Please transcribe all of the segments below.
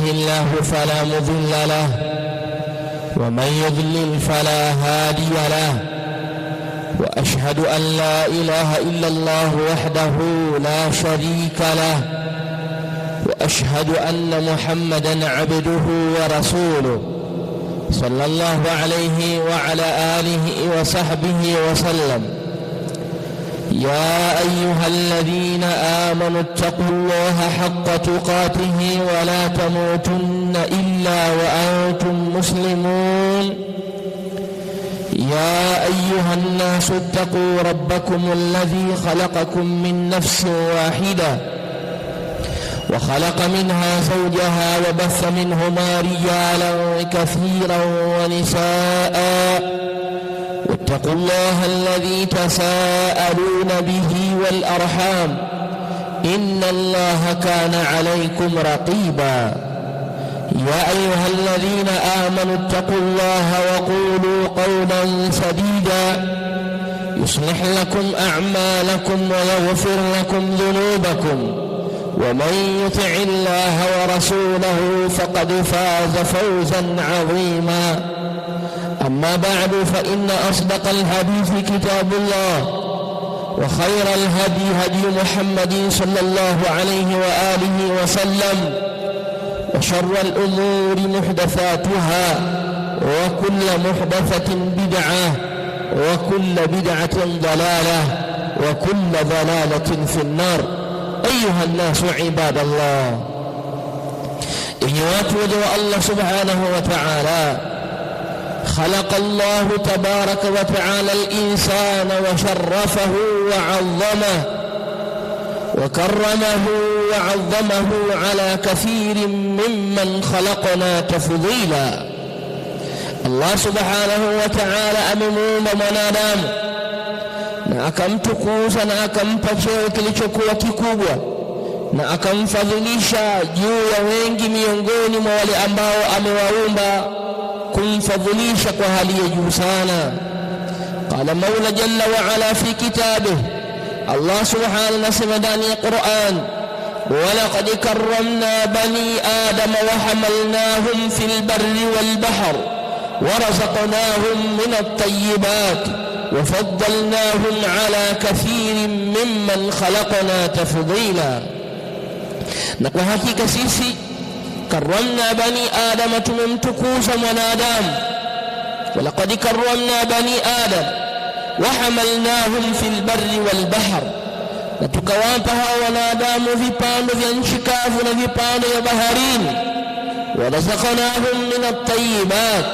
يهده الله فلا مضل له ومن يضلل فلا هادي له وأشهد أن لا إله إلا الله وحده لا شريك له وأشهد أن محمدا عبده ورسوله صلى الله عليه وعلى آله وصحبه وسلم. يا أيها الذين آمنوا اتقوا الله حق تقاته ولا تموتن إلا وأنتم مسلمون. يا أيها الناس اتقوا ربكم الذي خلقكم من نفس واحدة وخلق منها زوجها وبث منهما رجالا كثيرا ونساء واتقوا الله الذي تساءلون به والأرحام إن الله كان عليكم رقيبا. يا أيها الذين آمنوا اتقوا الله وقولوا قولا سديدا يصلح لكم أعمالكم ويغفر لكم ذنوبكم ومن يطع الله ورسوله فقد فاز فوزا عظيما. أما بعد فإن أصدق الحديث كتاب الله وخير الهدي هدي محمد صلى الله عليه وآله وسلم وشر الأمور محدثاتها وكل محدثة بدعة وكل بدعة ضلالة وكل ضلالة في النار. أيها الناس عباد الله، إيوات وجه الله سبحانه وتعالى خلق الله تبارك وتعالى الإنسان وشرفه وعظمه وكرمه وعظمه على كثير ممن خلقنا تفضيلا. الله سبحانه وتعالى amemuumba mwanadamu na akamtukuza na akampa cheo kilichokuwa kikubwa na akamfadhilisha juu ya wengi miongoni mwa wale ambao amewaumba, kumfadhilisha kwa hali ya juu sana. Qala Maula jalla wa ala fi kitabih, Allah subhanahu anasema ndani ya Qur'an, walaqad karramna bani adama wa hamalnahum fil barri wal bahr warazaqnahum min at-tayyibat وفضلناهم على كثير ممن خلقنا تفضيلا. na kwa hakika sisi karramna bani adam, tumemtukuza mwanadamu. walaqad karramna bani adam wa hamalnahum fil barri wal bahr, na tukawapa hao wanadamu vipando vya nchi kavu na vipando vya baharini. warazaqnahum min at-tayyibat,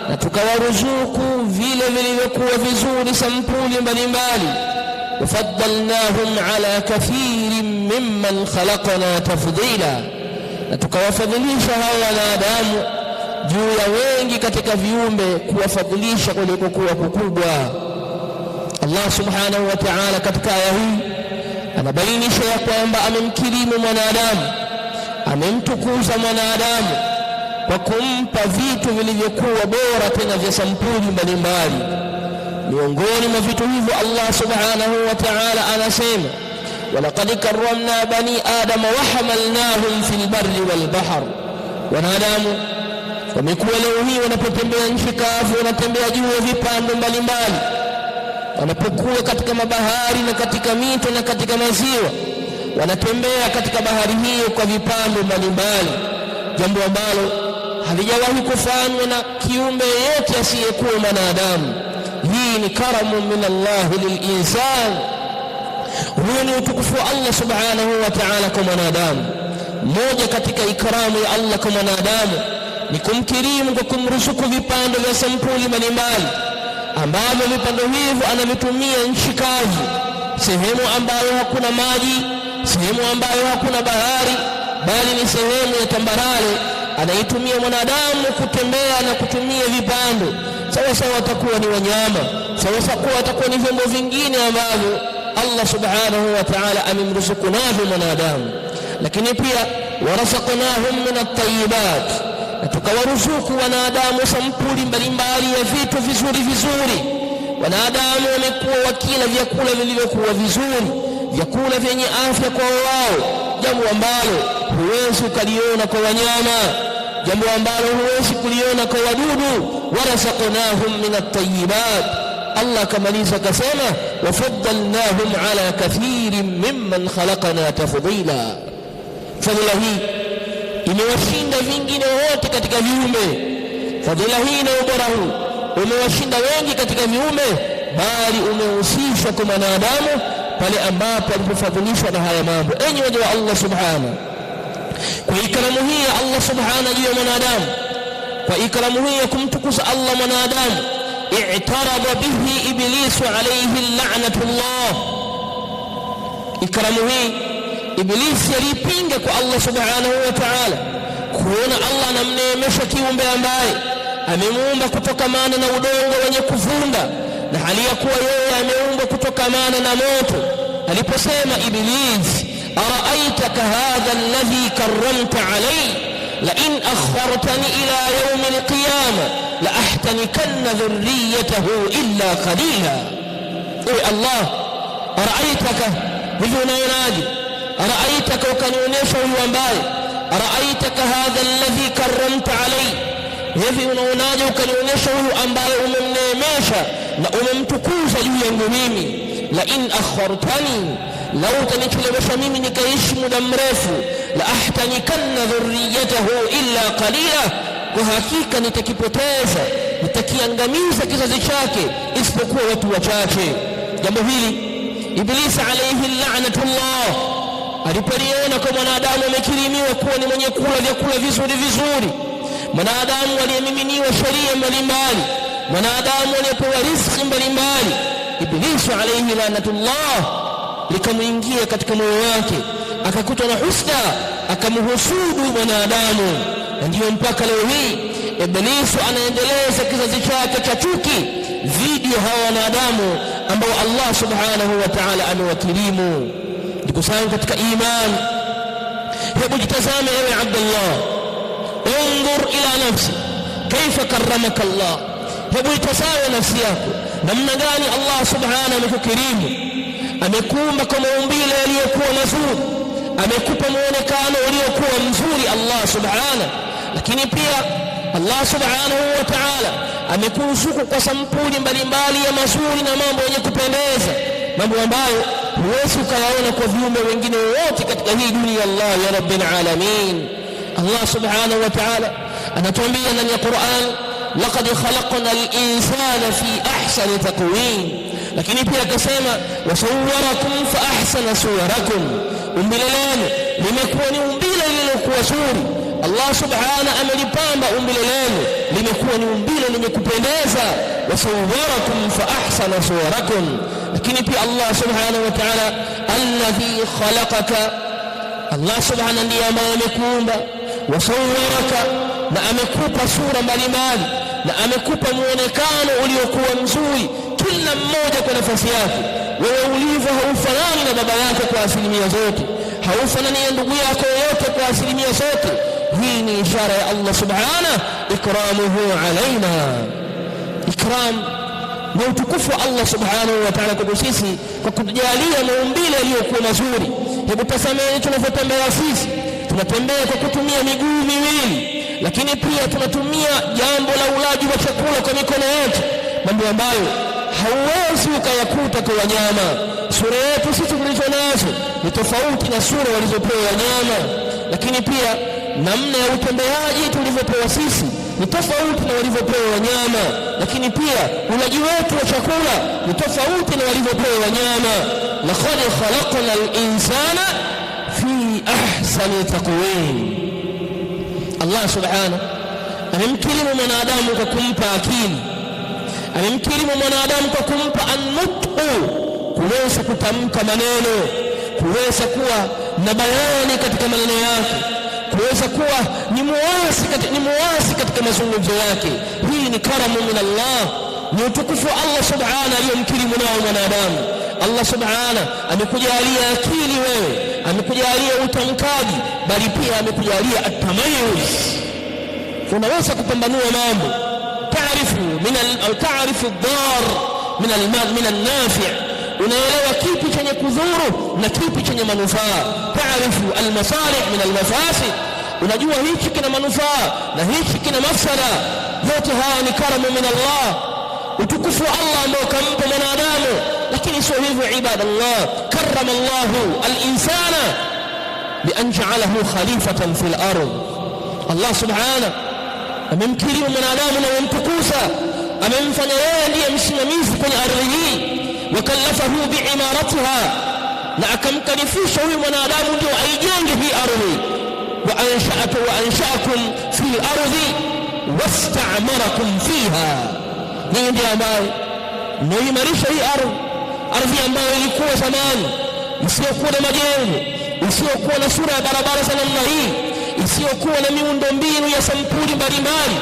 na tukawaruzuku vile vilivyokuwa vizuri sampuli mbalimbali. wafaddalnahum ala kathirin mimman khalaqna tafdila, na tukawafadhilisha hao wanadamu juu ya wengi katika viumbe, kuwafadhilisha kulikokuwa kukubwa. Allah subhanahu wa ta'ala katika aya hii anabainisha ya kwamba amemkirimu mwanadamu, amemtukuza mwanadamu kwa kumpa vitu vilivyokuwa bora tena vya sampuli mbalimbali. Miongoni mwa vitu hivyo Allah subhanahu wa ta'ala anasema, walaqad karramna bani adama wa hamalnahum fil barri wal bahr. Wanadamu wamekuwa leo hii wanapotembea nchi kavu, wanatembea juu ya vipando mbalimbali, wanapokuwa katika mabahari na katika mito na katika maziwa, wanatembea katika bahari hiyo kwa vipando mbalimbali, jambo ambalo halijawahi kufanywa na kiumbe yeyote asiyekuwa mwanadamu. Hii ni karamu min Allah lilinsan. Huu ni utukufu wa Allah subhanahu wa ta'ala kwa mwanadamu. Moja katika ikramu ya Allah kwa mwanadamu ni kumkirimu kwa kumruzuku vipando vya sampuli mbalimbali, ambavyo vipando hivyo anavitumia nchi kavu, sehemu ambayo hakuna maji, sehemu ambayo hakuna bahari, bali ni sehemu ya tambarare. Anaitumia mwanadamu kutembea na kutumia vipando. Sawa sawa watakuwa ni wanyama, sawa sawa watakuwa ni vyombo vingine ambavyo Allah subhanahu wa ta'ala amemruzuku navyo mwanadamu. Lakini pia warazaqnahum min at-tayyibat, na tukawaruzuku wanadamu sampuli mbalimbali ya vitu vizuri vizuri. Wanadamu wamekuwa wakila vyakula vilivyokuwa vizuri, vyakula vyenye afya kwa wao, jambo ambalo huwezi kuliona kwa wanyama, jambo ambalo huwezi kuliona kwa wadudu. Warazaqnahum min at-tayyibat, Allah kamaliza akasema wafaddalnahum ala kathirin mimman khalaqna tafdila. Fadhila hii imewashinda vingine wote katika viumbe. Fadhila hii na ubora huu umewashinda wengi katika viumbe, bali umehusishwa kwa mwanadamu pale ambapo alipofadhilishwa na haya mambo. Enyi waja wa Allah subhanahu, kwa ikramu hii ya Allah subhanahu juu ya mwanadamu, kwa ikramu hii ya kumtukuza Allah mwanadamu, i'tarada bihi iblisu alayhi la'natullah. Ikramu hii Iblisi alipinga kwa Allah subhanahu wa ta'ala, kuona Allah anamneemesha kiumbe ambaye amemuumba kutokamana na udongo wenye kuvunda, na hali ya kuwa yeye ameumbwa kutokamana na moto. Aliposema Iblis, araaitaka hadha alladhi karramta alayhi la in akhartani ila yawm alqiyamah la ahtanikanna dhurriyyatahu illa qalila. Ewe Allah, araaitaka, hivi unaonaje? Araaitaka, ukanionyesha huyu ambaye, araaitaka hadha alladhi karramta alayhi, hivi unaonaje ukanionyesha huyu ambaye umemneemesha na umemtukuza juu yangu mimi. La in akhartani, lau utanichelewesha mimi nikaishi muda mrefu, la ahtanikanna dhurriyyatahu illa qalila, kwa hakika nitakipoteza, nitakiangamiza kizazi chake isipokuwa watu wachache. Jambo hili Iblis alayhi la'natullah alipoliona kwa mwanadamu amekirimiwa kuwa ni mwenye kula vyakula vizuri vizuri, mwanadamu aliyemiminiwa sheria mbalimbali, mwanadamu aliyepewa riziki mbalimbali, Iblis alayhi la'natullah likamuingia katika moyo wake, akakutwa na husda, akamhusudu mwanadamu. Ndio mpaka leo hii Iblis anaendeleza kizazi chake cha chuki dhidi ya hawa wanadamu ambao Allah subhanahu wa ta'ala amewakirimu. Ndugu zangu katika imani, hebu jitazame ewe Abdullah, انظر ila nafsi kaifa karramaka Allah. Hebu itazame nafsi yako namna gani Allah subhanahu amekukirimu, amekuumba kwa maumbile yaliyokuwa mazuri, amekupa muonekano uliokuwa mzuri Allah subhanahu. Lakini pia Allah subhanahu wa ta'ala amekuruzuku kwa sampuli mbalimbali ya mazuri na mambo yenye kupendeza, mambo ambayo huwezi ukayaona kwa viumbe wengine wote katika hii dunia. Allah ya rabbil alamin, Allah subhanahu wa ta'ala anatuambia ndani ya Qur'an, laqad khalaqna al-insana fi ahsani taqwim. Lakini pia akasema wasawwarakum fa ahsana suwarakum, umbile lenu limekuwa ni umbile lililokuwa zuri. Allah subhanahu amelipamba umbile lenu limekuwa ni umbile lenye kupendeza, wasawwarakum fa ahsana suwarakum. Lakini pia Allah subhanahu wa ta'ala, alladhi khalaqaka, Allah subhanahu ndiye ambaye amekuumba, wasawwaraka, na amekupa sura mbalimbali, na amekupa muonekano uliokuwa mzuri, kila mmoja kwa nafasi yake. Wewe ulivyo haufanani na baba yako kwa asilimia zote, haufanani na ndugu yako yote kwa asilimia zote. Hii ni ishara ya Allah subhanahu ikramuhu alaina, ikram na utukufu wa Allah subhanahu wa ta'ala kwa sisi, kwa kutujalia maumbile yaliyokuwa mazuri. Hebu tazameni tunavyotembea sisi, tunatembea kwa kutumia miguu miwili, lakini pia tunatumia jambo la ulaji wa chakula kwa mikono yetu, mambo ambayo hauwezi ukayakuta kwa wanyama. Sura yetu sisi tulizo nazo ni tofauti na sura walizopewa wanyama, lakini pia namna ya utembeaji tulivyopewa sisi ni tofauti na walivyopewa wanyama, lakini pia ulaji wetu wa chakula ni tofauti na walivyopewa wanyama. Laqad khalaqna al-insana fi ahsani taqwim. Allah subhanahu amemkirimu mwanadamu kwa kumpa akili, amemkirimu mwanadamu kwa kumpa an-nutqu, kuweza kutamka maneno, kuweza kuwa na bayani katika maneno yake, kuweza kuwa ni muwasi katika mazungumzo yake. Hii ni karamu min Allah, ni utukufu wa Allah subhanahu aliyomkirimu nao mwanadamu. Allah subhanahu amekujalia akili wewe, amekujalia utamkaji, bali pia amekujalia at-tamayyuz. Unaweza kupambanua mambo, taarifu ad-dar min al-nafi', unaelewa kipi chenye kudhuru na kipi chenye manufaa. Taarifu almasalih min almafasid, unajua hichi kina manufaa na hichi kina mafsada. Yote haya ni karamu min Allah, utukufu wa Allah ambao kampa mwanadamu. Lakini sio hivyo ibadallah, karrama Allahu al-insana bi an ja'alahu khalifatan fil ardh. Allah subhanahu amemkirimu mwanadamu na kumtukuza, amemfanya yeye ndiye msimamizi kwenye ardhi hii, wakallafahu bi'imaratiha, na akamkalifisha huyu mwanadamu ndio aijenge hii ardhi. Wa ansha'akum fil ardhi wasta'marakum fiha, ni ndiye ambaye mnaimarisha hii ardhi ambayo ilikuwa zamani isiyokuwa na majengo, isiyokuwa na sura ya barabara za namna hii, isiyokuwa na miundo mbinu ya sampuli mbalimbali.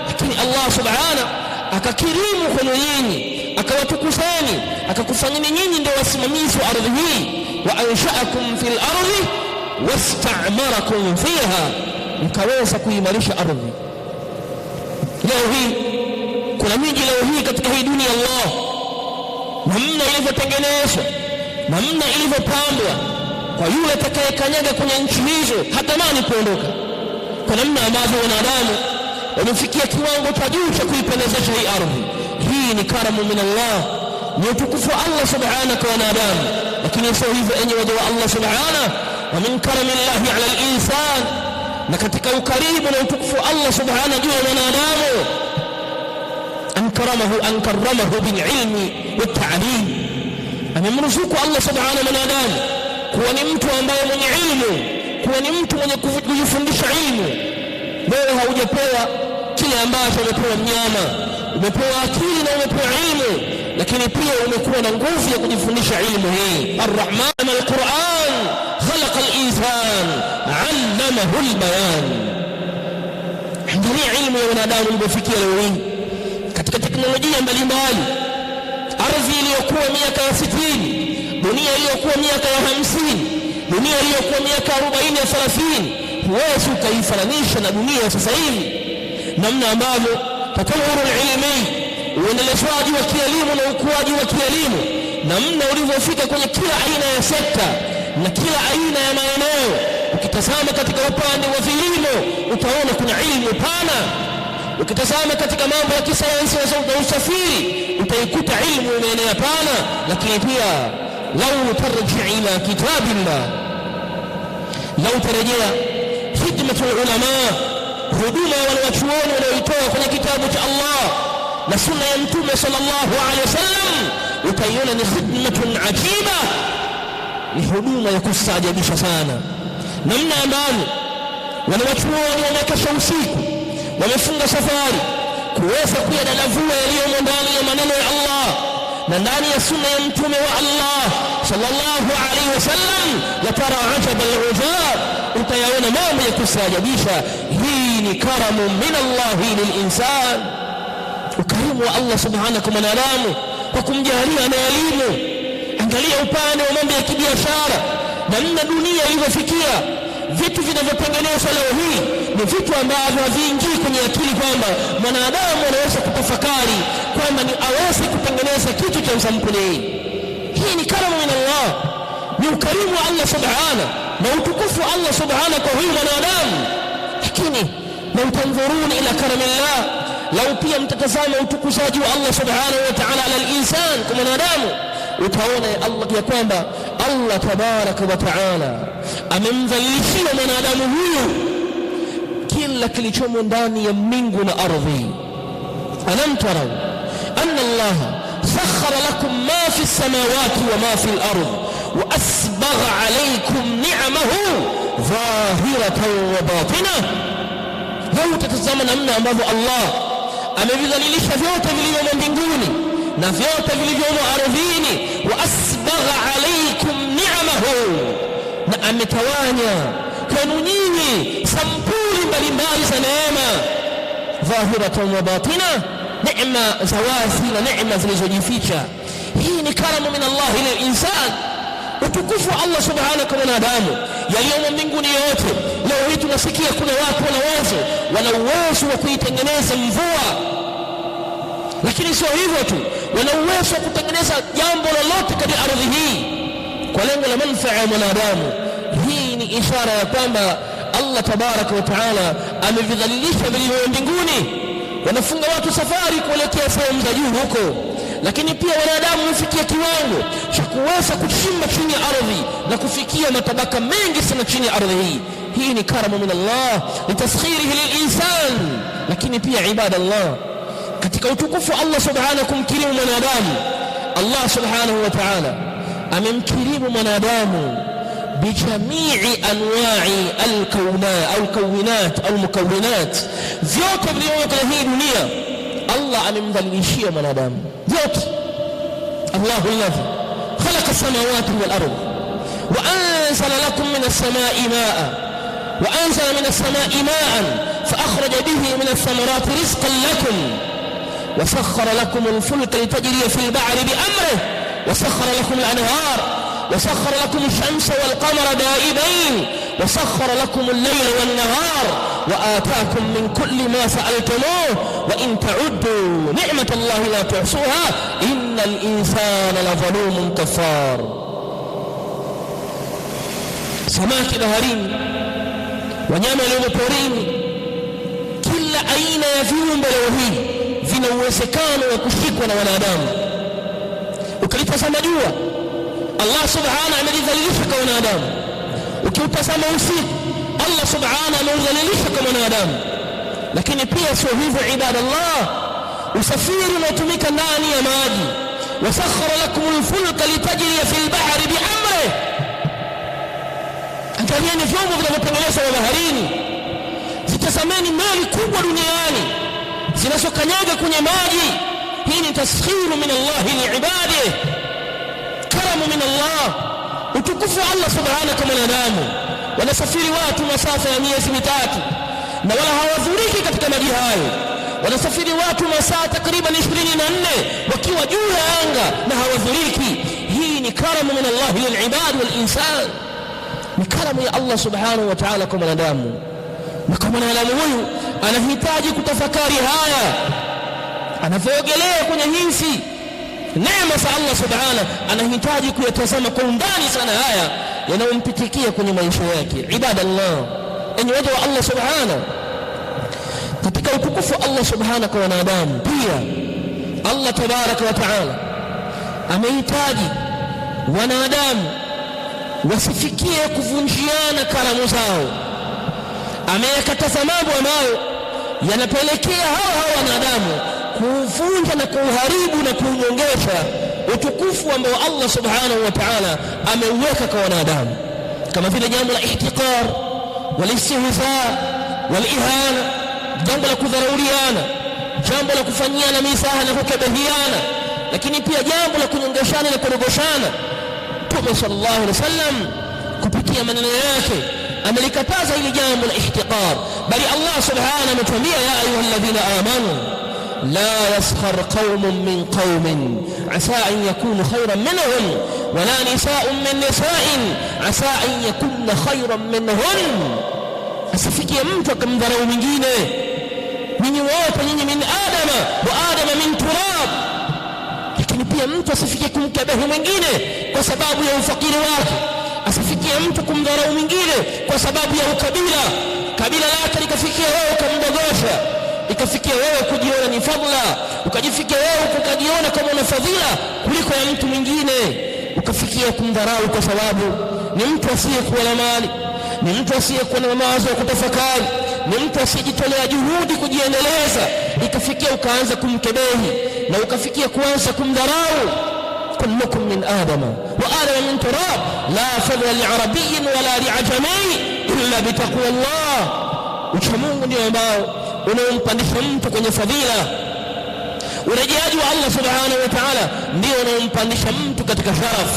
Lakini Allah subhanahu akakirimu kwenu nyinyi, akawatukuzeni, akakufanyeni nyinyi ndio wasimamizi wa ardhi hii. Wa ansha'akum fil ardhi wasta'marakum fiha, mkaweza kuimarisha ardhi. Leo hii kuna miji leo hii katika hii dunia Allah, namna ilivyotengenezwa, namna ilivyopambwa, kwa yule atakayekanyaga kwenye nchi hizo hatamani kuondoka, kwa namna ambavyo wanadamu wamefikia kiwango cha juu cha kuipendezesha hii ardhi. Hii ni karamu min Allah, ni utukufu wa Allah subhanahu kwa wanadamu. Lakini sio hivyo, enyi waja wa Allah subhanahu, wa min karamillahi ala al-insan, na katika ukarimu na utukufu wa Allah subhanahu juu ya wanadamu, an karamahu bil ilmi wat ta'lim, amemruzuku Allah subhanahu mwanadamu kuwa ni mtu ambaye mwenye ilmu, kuwa ni mtu mwenye kujifundisha ilmu. Wewe haujapewa kile ambacho umepewa mnyama, umepewa akili na umepewa ilmu, lakini pia umekuwa na nguvu ya kujifundisha ilmu hii. Ar-Rahman al-Quran khalaqa al-insan 'allamahu al-bayan. Angalia ilmu ya wanadamu ilipofikia leo hii katika teknolojia mbalimbali. Ardhi iliyokuwa miaka ya 60, dunia iliyokuwa miaka ya 50, dunia iliyokuwa miaka 40 ya 30, huwezi ukaifananisha na dunia sasa hivi. Namna ambavyo tatawuru ilmi, uendelezwaji wa kielimu na ukuaji wa kielimu, namna ulivyofika kwenye kila aina ya sekta na kila aina ya maeneo. Ukitazama katika upande wa vilimo utaona kuna ilmu pana, ukitazama katika mambo ya kisayansi na usafiri utaikuta ilmu imeenea pana. Lakini pia lau tarji ila kitabillah, lau tarejea khidmatul ulama, huduma wale wachuoni walioitoa kwenye kitabu cha Allah na sunna ya Mtume sallallahu alaihi wasallam, utaiona ni khidmatun ajiba, ni huduma ya kustaajabisha sana. Namna ambavyo wale wachuoni wamekesha usiku, wamefunga safari kuweza kuyadadavua yaliyomo ndani ya maneno ya Allah na ndani ya sunna ya Mtume wa Allah sallallahu alaihi wasallam. La tara ajab al-ujab, utayaona mambo ya kustaajabisha. Hii ni karamu min Allah lil-insan, ukarimu wa Allah subhanahu kwa mwanadamu kwa kumjalia na elimu. Angalia upande wa mambo ya kibiashara, namna dunia ilivyofikia. Vitu vinavyotengenezwa leo hii ni vitu ambavyo haviingii kwenye akili kwamba mwanadamu anaweza kutafakari kwamba ni aweze kutengeneza kitu cha sampuli hii. Hii ni karamu min Allah, ni ukarimu wa Allah subhanahu na utukufu wa Allah subhanahu kwa huyu mwanadamu. Lakini lau tanzuruni ila karamillah, lau pia mtatazama utukuzaji wa Allah subhanahu wa ta'ala ala al-insan kwa mwanadamu, utaona Allah ya kwamba Allah tabaraka wa ta'ala amemdhalilishia mwanadamu huyu kila kilichomo ndani ya mbingu na ardhi. Alam taraw anna Allah sakhkhara lakum ma fi as-samawati wa ma fi al-ard wa asbagha alaykum ni'amahu zahiratan wa batinah. Lau tatazama namna ambavyo Allah amevidhalilisha vyote vilivyomo mbinguni na vyote vilivyomo ardhini, wa asbagha alaykum ni'amahu, na ametawanya kwenu nyinyi sampuli mbalimbali za neema, dhahiratan wa batina, neema za wazi na neema zilizojificha. Hii ni karamu min Allah lil insan, utukufu wa Allah subhanahu kwa wanadamu. Yaliyomo mbinguni yote, leo hii tunasikia kuna watu wana uwezo wa kuitengeneza mvua. Lakini sio hivyo tu, wana uwezo wa kutengeneza jambo lolote katika ardhi hii kwa lengo la manufaa ya mwanadamu. Hii ni ishara ya kwamba Allah tabaraka wa taala amevidhalilisha vilivyo mbinguni. Wanafunga watu safari kuelekea sehemu za juu huko, lakini pia wanadamu hufikia kiwango cha kuweza kuchimba chini ya ardhi na kufikia matabaka mengi sana chini ya ardhi hii. Hii ni karamu min Allah litaskhirihi lilinsan. Lakini pia ibadallah, katika utukufu Allah subhanahu kumkirimu mwanadamu, Allah subhanahu wa ta'ala amemkirimu mwanadamu bijamii anwa'i al-kawinat au mukawinat, vyote vilivyo katika hii dunia Allah amemdhalilishia mwanadamu vyote. Allahu alladhi khalaqa as-samawati wal ardh wa anzala lakum min as-sama'i ma'an wa anzala min as-sama'i ma'an fa akhraja bihi min ath-thamarati rizqan lakum wa sakhkhara lakum al-fulka litajriya fil bahri bi amrihi wa sakhkhara lakum al-anhar وسخر لكم الشمس والقمر دائبين وسخر لكم الليل والنهار وآتاكم من كل ما سألتموه وإن تعدوا نعمة الله لا تحصوها إن الإنسان لظلوم كفار. samaki baharini, wanyama walio porini, kila aina ya viumbe leo hii vina uwezekano wa kushikwa na wanadamu. Ukilitazama jua, Allah subhanahu amelidhalilisha kwa wanadamu. Ukiutazama usiku, Allah subhanahu ameudhalilisha kwa wanadamu. Lakini pia sio hivyo ibadallah, usafiri unaotumika ndani ya maji, wasakhara lakumul fulka litajriya fil bahri biamrihi. Angalieni vyombo vinavyotengenezwa baharini, zitazameni meli kubwa duniani zinazokanyaga kwenye maji. Hii ni taskhiru min Allah liibadihi, karamu min Allah, utukufu wa Allah subhanahu kwa wanadamu. Wanasafiri watu masafa ya miezi mitatu na wala hawadhuriki katika maji hayo. Wanasafiri watu masaa takriban 24 wakiwa juu ya anga na hawadhuriki. Hii ni karamu min Allah lilibad wal insan, ni karamu ya Allah subhanahu wa ta'ala kwa wanadamu. Na kama mwanadamu huyu anahitaji kutafakari haya, anavyogelea kwenye hizi neema za Allah subhanahu, anahitaji kuyatazama kwa undani sana haya yanayompitikia kwenye maisha yake. Ibadallah, enyi waja wa Allah subhanahu, katika utukufu Allah subhanahu kwa wanadamu pia Allah tabaraka wa taala amehitaji wanadamu wasifikie kuvunjiana karamu zao. Ameyakataza mambo ambayo yanapelekea hawa wanadamu kuvunja na kuharibu na kunyongesha utukufu ambao Allah subhanahu wa ta'ala ameuweka kwa wanadamu, kama vile jambo la ihtiqar wal istihza wal ihana, jambo la kudharauliana, jambo la kufanyiana misaha na kukebehiana, lakini pia jambo la kunyongeshana na kurogoshana. Mtume sallallahu alaihi wasallam kupitia maneno yake amelikataza hili jambo la ihtiqar, bali Allah subhanahu ametuambia ya ayyuhalladhina amanu لا يسخر قوم من قوم عسى أن يكونوا خيرا منهم ولا نساء من نساء عسى أن يكون خيرا منهن. asifikie mtu akamdharau mwingine. Ninyi wote nyinyi min adama wa adama min turab. Lakini pia mtu asifikie kumkebehi mwingine kwa sababu ya ufakiri wake, asifikie mtu kumdharau mwingine kwa sababu ya ukabila, kabila lake likafikia wewe ukamdogosha, ikafikia wewe kujiona ni fadhila, ukajifikia wewe ukajiona kama una fadhila kuliko ya mtu mwingine, ukafikia kumdharau kwa sababu ni mtu asiyekuwa na mali, ni mtu asiyekuwa na mawazo ya kutafakari, ni mtu asiyejitolea juhudi kujiendeleza, ikafikia ukaanza kumkebehi na ukafikia kuanza kumdharau. kullukum min adama wa adama min turab la fadla li'arabiyyin wala li'ajami illa bitaqwa Allah. Uchamungu ndio ambao unaompandisha mtu kwenye fadhila. Urejeaji wa Allah subhanahu wa ta'ala ndio unaompandisha mtu katika sharaf,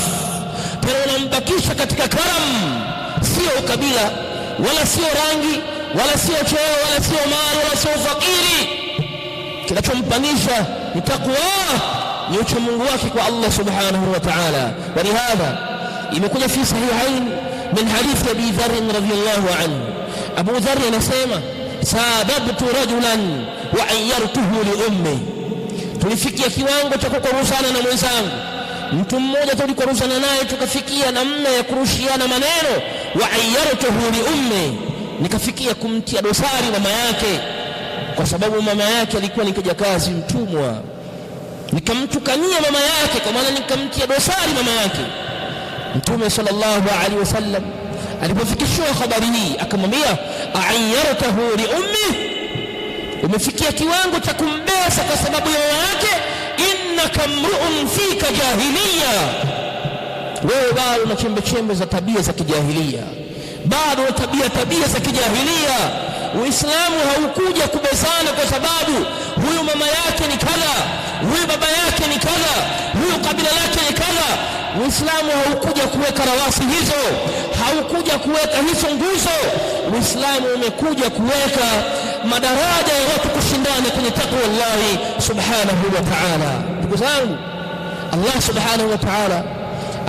tena unambakisha katika karam, sio ukabila wala sio rangi wala sio cheo wala sio mali wala sio fakiri. Kinachompandisha ni takwa, ni uchamungu wake kwa Allah subhanahu wa ta'ala. Walihadha imekuja fi sahihain min hadith Abi Dharr radhiyallahu anhu, Abu Dharr anasema sababtu rajulan wa ayyartuhu li ummi, tulifikia kiwango cha kukoruzana na mwenzangu. Mtu mmoja tulikoruzana naye tukafikia namna ya kurushiana maneno, wa ayyartuhu li ummi, nikafikia kumtia dosari mama yake, kwa sababu mama yake alikuwa ni kijakazi mtumwa. Nikamtukania mama yake, kwa maana nikamtia dosari mama yake. Mtume sallallahu alaihi wasallam alipofikishwa habari hii akamwambia, ayyartahu li ummi, umefikia kiwango cha kumbeza kwa sababu ya mama yake, innaka mru'un fika jahiliya, wewe bado una chembe za tabia za kijahilia, bado una tabia za kijahilia. Uislamu haukuja kubezana kwa sababu huyu mama yake ni kadha, huyu baba yake ni kadha, huyu kabila lake ni kadha. Uislamu haukuja kuweka rawasi hizo, haukuja kuweka hizo nguzo. Uislamu umekuja kuweka madaraja ya watu kushindana kwenye takwa Allah subhanahu wa ta'ala. Ndugu zangu, Allah subhanahu wa ta'ala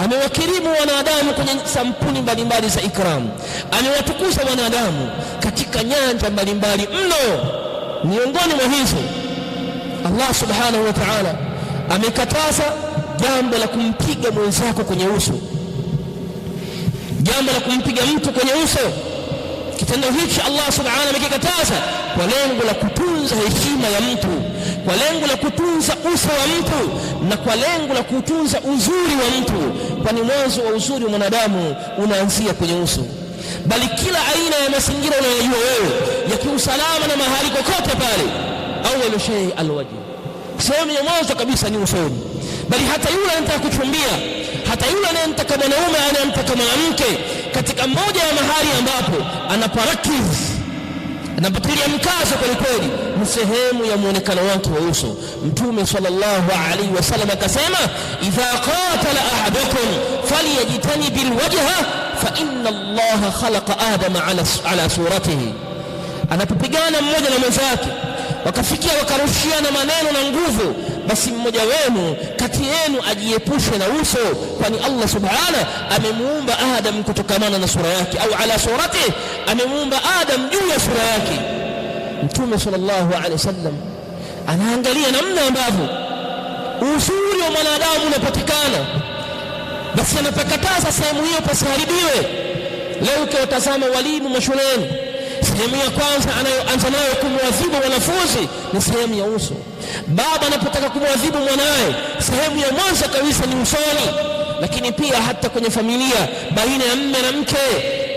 amewakirimu wanadamu kwenye sampuli mbalimbali za ikram, amewatukuza wanadamu katika nyanja mbalimbali mno. Miongoni mwa hizo, Allah subhanahu wa ta'ala amekataza jambo la kumpiga mwenzako kwenye uso, jambo la kumpiga mtu kwenye uso. Kitendo hichi Allah subhanahu amekikataza kwa lengo la kutunza heshima ya mtu, kwa lengo la kutunza uso wa mtu, na kwa lengo la kutunza uzuri wa mtu, kwani mwanzo wa uzuri wa mwanadamu unaanzia kwenye uso. Bali kila aina ya mazingira unayojua wewe ya kiusalama na mahali kokote pale, awwalu shay alwajh, sehemu ya mwanzo kabisa ni usoni. Bali hata yule anataka kuchumbia, hata yule anayemtaka mwanaume, anayemtaka mwanamke, katika moja ya mahali ambapo anaparakiz, anapatilia mkazo kwa kweli, ni sehemu ya muonekano wake wa uso. Mtume sallallahu alaihi wasallam akasema, idha qatala ahadukum falyajtani bilwajha fa inna Allah khalaqa Adama ala suratihi. Anapopigana mmoja na mwenzake wakafikia wakarushiana maneno na nguvu, basi mmoja wenu kati yenu ajiepushe na uso, kwani Allah subhanahu amemuumba Adam kutokamana na sura yake, au ala surati, amemuumba Adam juu ya sura yake. Mtume sallallahu alaihi wasallam anaangalia namna ambavyo uzuri wa mwanadamu unapatikana, basi anapokataza sehemu hiyo pasiharibiwe. Leo ukiwatazama walimu mashuleni, sehemu ya kwanza anayoanza nayo kumwadhibu wanafunzi ni sehemu ya uso. Baba anapotaka kumwadhibu mwanae, sehemu ya mwanzo kabisa ni usoni. Lakini pia hata kwenye familia baina ya mume na mke,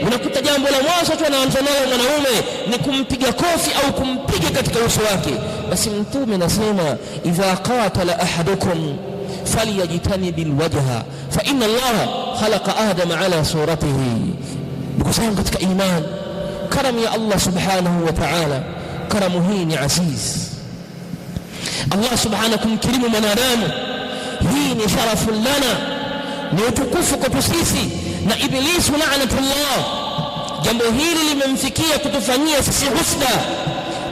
unakuta jambo la mwanzo tu anaanza nalo mwanaume ni kumpiga kofi au kumpiga katika uso wake. Basi Mtume anasema, idha qatala ahadukum falyajtani bilwajha fa inna Allah khalaqa Adama ala suratihi. Ndugu zangu katika imani, karamu ya Allah subhanahu wa ta'ala, karamu hii ni aziz. Allah subhanahu kumkirimu mwanadamu, hii ni sharafu lana, ni utukufu kwa sisi. Na Iblisu la'natullah, jambo hili limemfikia kutufanyia sisi husda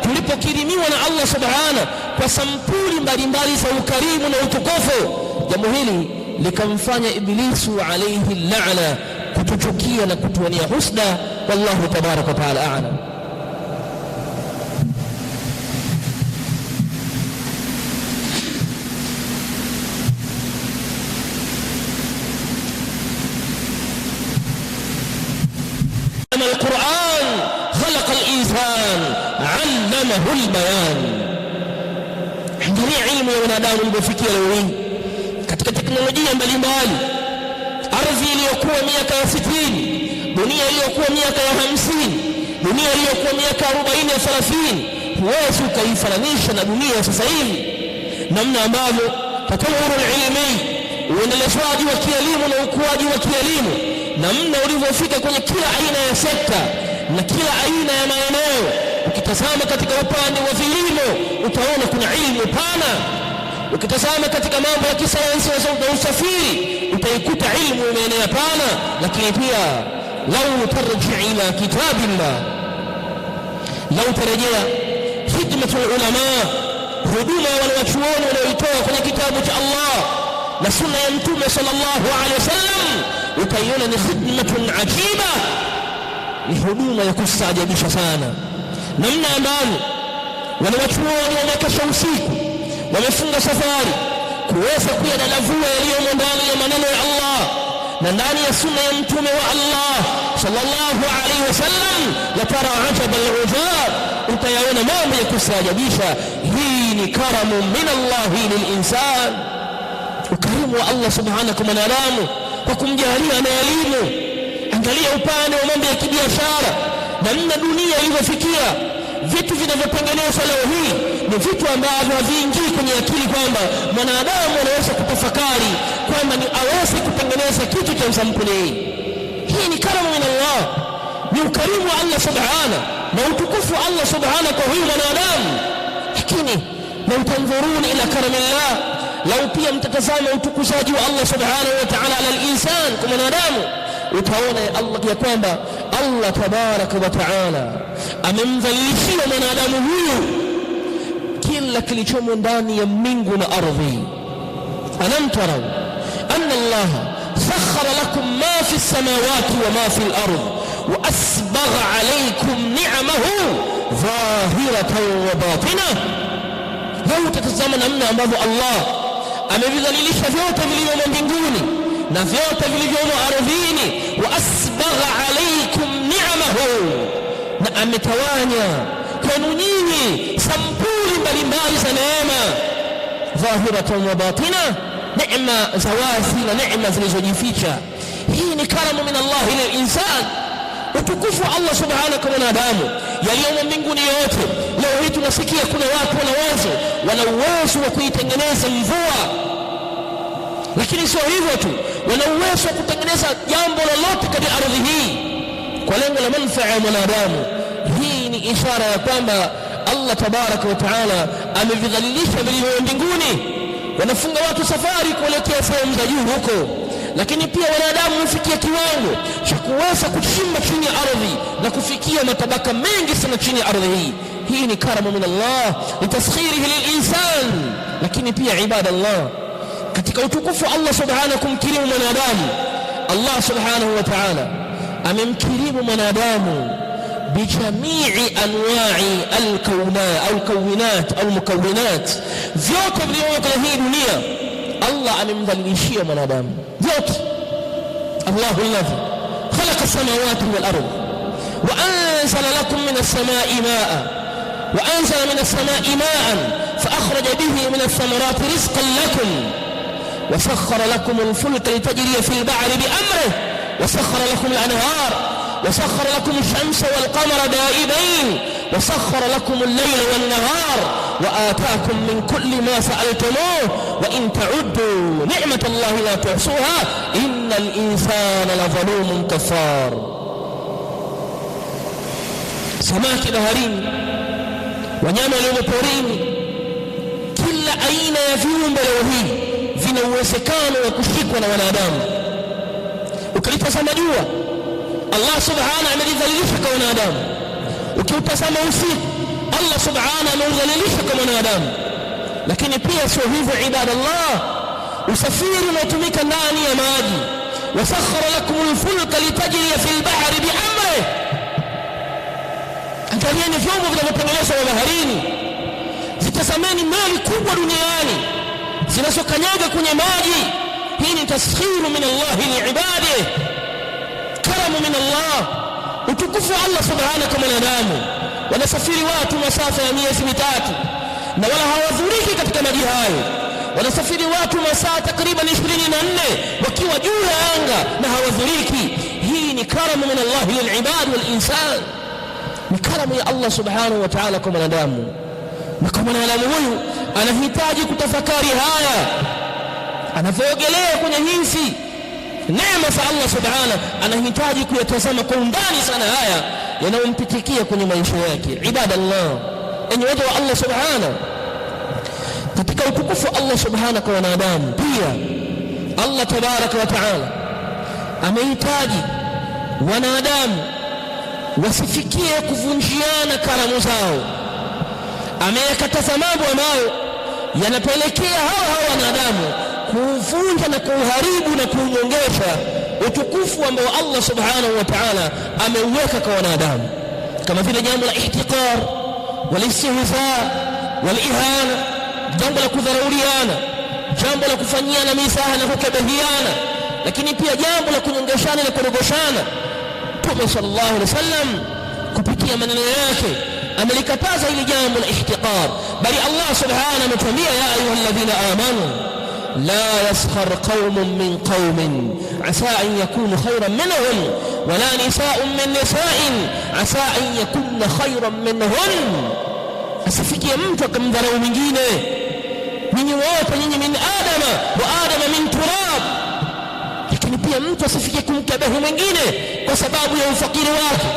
tulipokirimiwa na Allah subhanahu kwa sampuli mbalimbali za ukarimu na utukufu. Jambo hili likamfanya Iblisu alayhi la'na kutuchukia na kutuania husda. Wallahu tabaraka wa taala a'lam. القرآن خلق الإنسان علمه البيان. Angalia ilmu ya wanadamu ilipofikia leo hii katika teknolojia mbalimbali. Ardhi iliyokuwa miaka ya 60, dunia iliyokuwa miaka ya 50, dunia iliyokuwa miaka 40 na 30, huwezi ukaifananisha na dunia sasa hivi. Namna ambavyo tatawuru ilmi, uendelezwaji wa kielimu na ukuaji wa kielimu, namna ulivyofika kwenye kila aina ya sekta na kila aina ya maeneo. Ukitazama katika upande wa vilimo utaona kuna ilmu pana. Ukitazama katika mambo ya kisayansi na usafiri utaikuta ilmu imeenea pana. Lakini pia lau tarji ila kitabillah, lau tarejea khidmatul ulama, huduma ya wanachuoni walioitoa kwenye kitabu cha Allah na sunna ya Mtume sallallahu alaihi wasallam, utaiona ni khidmatun ajiba, ni huduma ya kustaajabisha sana. Namna ambavyo wanachuoni wanakesha usiku wamefunga safari kuweza kuyadadavua yaliyomo ndani ya maneno ya Allah na ndani ya sunna ya mtume wa Allah sallallahu alaihi wasallam, yatara ajaba al-ujab, utayaona mambo ya kustajabisha. Hii ni karamu min Allah lil-insan, ukarimu wa Allah subhanahu wa ta'ala kwa kumjalia na elimu. Angalia upande wa mambo ya kibiashara, namna dunia ilivyofikia. Vitu vinavyotengenezwa leo hii ni vitu ambavyo haviingii kwenye akili kwamba mwanadamu anaweza kutafakari kwamba ni aweze kutengeneza kitu cha sampuli hii. Hii ni karamu min Allah, ni ukarimu wa Allah subhanahu na utukufu wa Allah subhanahu kwa huyu mwanadamu. Lakini lau tanzuruni ila karamillah, lau pia mtatazama utukuzaji wa Allah subhanahu wa ta'ala ala al-insan, kwa mwanadamu, utaona ya Allah ya kwamba Allah tabaraka wa ta'ala amemdhalilishia mwanadamu huyu kila kilichomo ndani ya mbingu na ardhi. Alam taraw anna Allah sakhkhara lakum ma fi as-samawati wa ma fi al-ard wa asbagha alaykum ni'amahu zahiratan wa batinah. Lau tatazama namna ambavyo Allah amevidhalilisha vyote vilivyomo mbinguni na vyote vilivyomo ardhini, wa asbagha alaykum ni'amahu, na ametawanya kwenu nyinyi sampuli mbalimbali za neema, dhahiratan wa batina, neema za wazi na neema zilizojificha. Hii ni karamu min Allah lil insan, utukufu wa Allah subhanahu wa ta'ala yaliyomo mbinguni yote. Leo hii tunasikia kuna watu wana uwezo wa kuitengeneza mvua, lakini sio hivyo tu, wana uwezo wa kutengeneza jambo lolote katika ardhi hii kwa lengo la manufaa ya mwanadamu. Hii ni ishara ya kwamba Allah tabaraka wa taala amevidhalilisha vilivyo mbinguni. Wanafunga watu safari kuelekea sehemu za juu huko, lakini pia wanadamu hufikia kiwango cha kuweza kuchimba chini ya ardhi na kufikia matabaka mengi sana chini ya ardhi hii. Hii ni karamu min Allah litaskhirihi lil-insan. Lakini pia ibadallah, katika utukufu Allah subhanahu kumkirimu mwanadamu, Allah subhanahu wa ta'ala amemkirimu mwanadamu bijamii anwa'i al-kawnat al-mukawwinat, vyote vilivyomo katika hii dunia Allah amemdhalilishia mwanadamu vyote. Allahu alladhi khalaqa as-samawati wal-ardh wa anzala lakum min as-sama'i ma'an wa anzala min as-sama'i ma'an fa akhraja bihi min ath-thamarati rizqan lakum wa sakhkhara lakum al-fulka litajriya fi al-bahri bi amrihi wa sakhkhara lakum al-anhar وسخر لكم الشمس والقمر دائبين وسخر لكم الليل والنهار وآتاكم من كل ما سألتموه وإن تعدوا نعمة الله لا تحصوها إن الإنسان لظلوم كفار. samaki baharini, wanyama walio porini, kila aina ya viumbe leo hii vina uwezekano wa kushikwa na wanadamu. Ukilitazama jua, Allah subhanahu amelidhalilisha kwa wanadamu. Ukiutazama usiku, Allah subhanahu amelidhalilisha kwa wanadamu. Lakini pia sio hivyo ibadallah, usafiri unaotumika ndani ya maji, wasakhara lakumul fulka litajriya fil bahri biamrihi. Angalieni vyombo vinavyotengenezwa baharini, zitazameni meli kubwa duniani zinazokanyaga kwenye maji. Hii ni taskhiru min Allah liibadihi, karamu min Allah, utukufu wa Allah subhanahu wa mwanadamu. Wanasafiri watu masafa ya miezi mitatu na wala hawadhuriki katika maji hayo. Wanasafiri watu masaa takriban 24 wakiwa juu ya anga na hawadhuriki. Hii ni karamu min Allah lilibad wal insan, ni karamu ya Allah subhanahu wa ta'ala kwa mwanadamu. Na kwa mwanadamu huyu anahitaji kutafakari haya, anavyogelea kwenye hizi neema za Allah subhanahu, anahitaji kuyatazama kwa undani sana haya yanayompitikia kwenye maisha yake. Ibadallah, enyi waja wa Allah subhanahu, katika utukufu Allah subhanahu kwa wanadamu pia Allah tabaraka wa taala amehitaji wanadamu wasifikie kuvunjiana karamu zao. Ameyakataza mambo ambayo yanapelekea hao wanadamu kuvunja na kuharibu na kunyongesha utukufu ambao Allah subhanahu wa ta'ala ameuweka kwa wanadamu, kama vile jambo la ihtiqar wal istihza wal ihana, jambo la kudharauliana, jambo la kufanyiana mizaha na kukebehiana, lakini pia jambo la kunyongeshana na kurogoshana. Mtume sallallahu alaihi wasallam kupitia maneno yake amelikataza hili jambo la ihtiqar, bali Allah subhanahu ametuambia ya ayyuhalladhina amanu la yaskhar qaumun min qaumin asa an yakunu khayran minhum wala nisaa'un min nisaa'in asa an yakunna khayran minhun. Asifikie mtu akamdharau mwingine. Nyinyi wote nyinyi min adama wa adama min turab. Lakini pia mtu asifikie kumkabahi mwingine kwa sababu ya ufakiri wake,